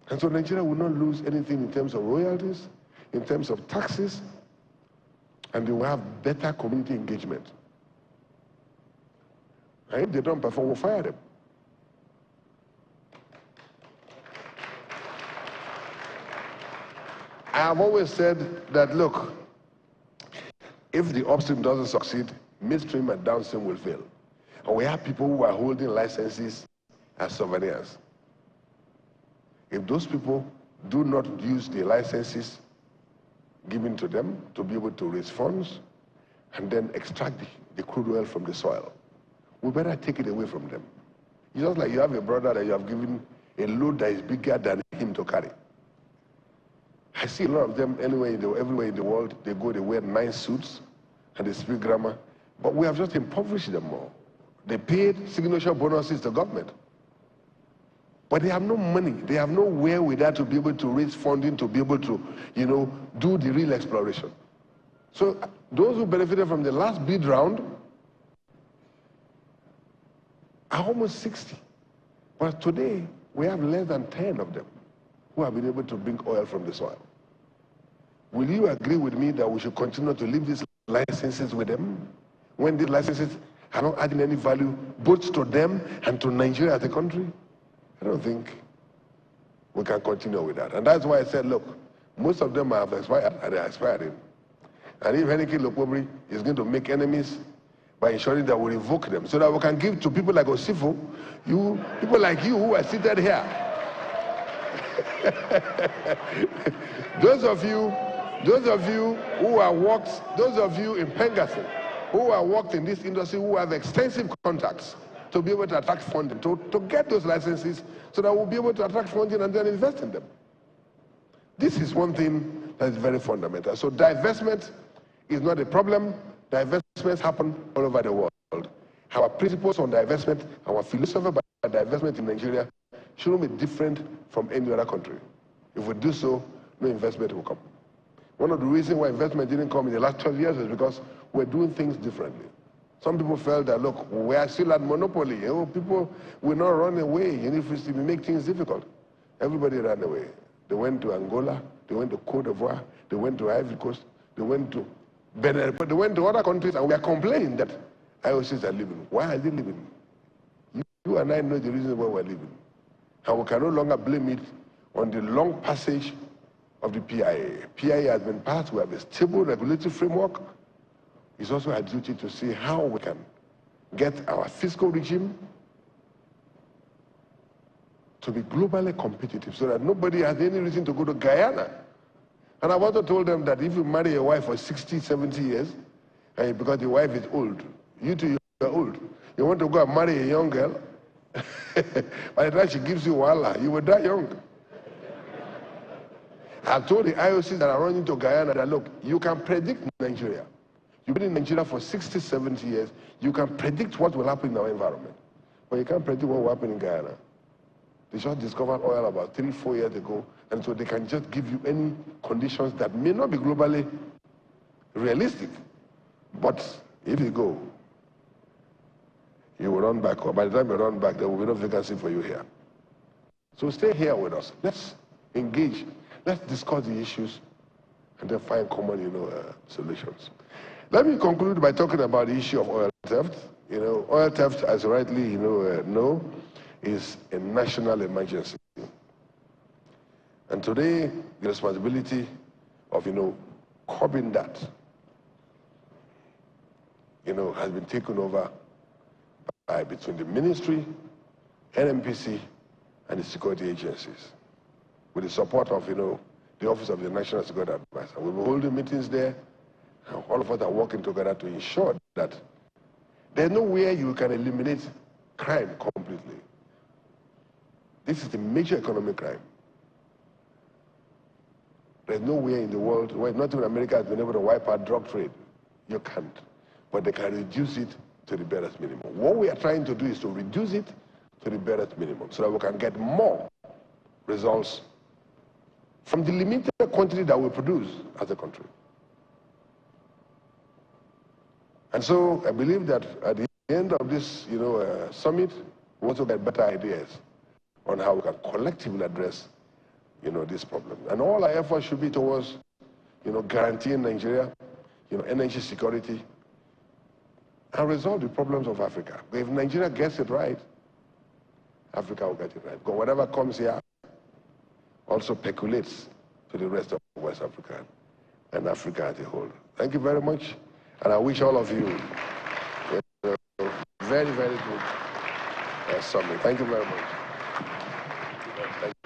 And so Nigeria will not lose anything in terms of royalties, in terms of taxes, and they will have better community engagement. And if they don't perform, we'll fire them. I have always said that, look, if the upstream doesn't succeed, midstream and downstream will fail. And we have people who are holding licenses as souvenirs. If those people do not use the licenses given to them to be able to raise funds and then extract the crude oil from the soil, we better take it away from them. It's just like you have a brother that you have given a load that is bigger than him to carry. I see a lot of them everywhere in the world. They go, they wear nice suits and they speak grammar, but we have just impoverished them more. They paid signature bonuses to government, but they have no money. They have no wherewithal to be able to raise funding to be able to, do the real exploration. So those who benefited from the last bid round are almost 60. But today, we have less than 10 of them who have been able to bring oil from the soil. Will you agree with me that we should continue to leave these licenses with them when these licenses are not adding any value both to them and to Nigeria as a country? I don't think we can continue with that. And that's why I said, look, most of them have expired and they're expiring. And if anything, Lokpobiri is going to make enemies by ensuring that we revoke them so that we can give to people like Osifo, people like you who are seated here. Those of you who are worked, those of you in Pengassi who are worked in this industry who have extensive contacts to be able to attract funding, to get those licenses so that we'll be able to attract funding and then invest in them. This is one thing that is very fundamental. So divestment is not a problem. Divestments happen all over the world. Our principles on divestment, our philosophy about divestment in Nigeria shouldn't be different from any other country. If we do so, no investment will come. One of the reasons why investment didn't come in the last 12 years is because we're doing things differently. Some people felt that, look, we are still at monopoly. People will not run away if we make things difficult. Everybody ran away. They went to Angola, they went to Cote d'Ivoire, they went to Ivory Coast, they went to Benin, but they went to other countries, and we are complaining that IOCs are leaving. Why are they leaving? You and I know the reason why we're leaving. And we can no longer blame it on the long passage of the PIA. PIA has been passed. We have a stable regulatory framework. It's also our duty to see how we can get our fiscal regime to be globally competitive so that nobody has any reason to go to Guyana. And I've also told them that if you marry a wife for 60, 70 years, and because the wife is old, you too, you're old, you want to go and marry a young girl, by the time she gives you wahala, you will die young. I've told the IOCs that are running to Guyana that, look, you can predict Nigeria. You've been in Nigeria for 60, 70 years. You can predict what will happen in our environment. But you can't predict what will happen in Guyana. They just discovered oil about 3, 4 years ago, and so they can just give you any conditions that may not be globally realistic. But if you go, you will run back, or by the time you run back, there will be no vacancy for you here. So stay here with us. Let's engage. Let's discuss the issues and then find common, solutions. Let me conclude by talking about the issue of oil theft. Oil theft, as you rightly know, is a national emergency. And today, the responsibility of, curbing that, has been taken over between the ministry, NMPC, and the security agencies, with the support of, the Office of the National Security Advisor. We'll be holding meetings there, and all of us are working together to ensure that there's no way you can eliminate crime completely. This is a major economic crime. There's nowhere in the world where not even America has been able to wipe out drug trade. You can't. But they can reduce it to the barest minimum. What we are trying to do is to reduce it to the barest minimum so that we can get more results from the limited quantity that we produce as a country. And so I believe that at the end of this summit, we also get better ideas on how we can collectively address this problem. And all our efforts should be towards, guaranteeing Nigeria, energy security, and resolve the problems of Africa. But if Nigeria gets it right, Africa will get it right. Because whatever comes here also percolates to the rest of West Africa and Africa as a whole. Thank you very much, and I wish all of you a very, very good summit. Thank you very much. Thank you.